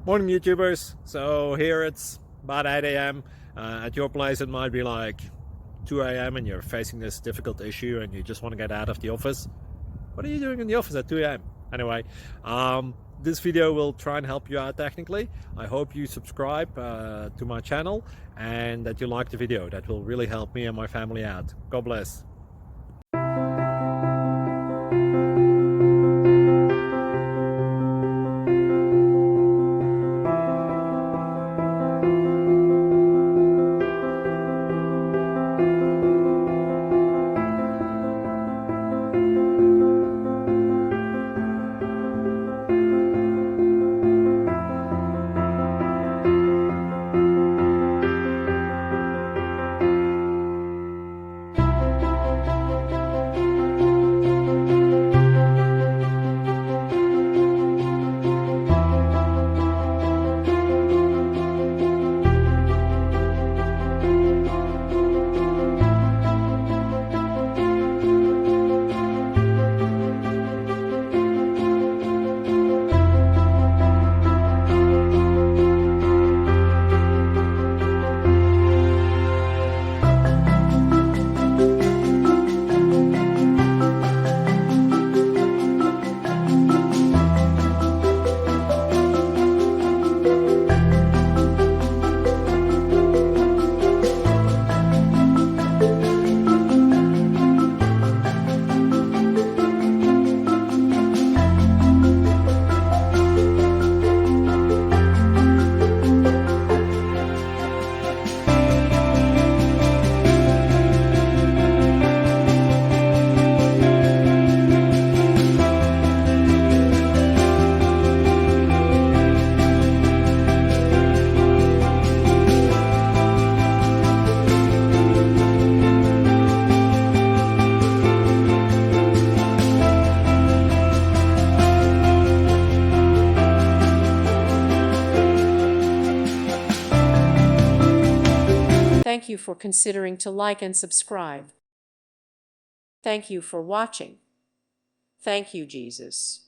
Morning, YouTubers. So here it's about 8 a.m. At your place, it might be like 2 a.m. and you're facing this difficult issue and you just want to get out of the office. What are you doing in the office at 2 a.m.? Anyway, this video will try and help you out technically. I hope you subscribe to my channel and that you like the video. That will really help me and my family out. God bless. Thank you for considering to like and subscribe. Thank you for watching. Thank you, Jesus.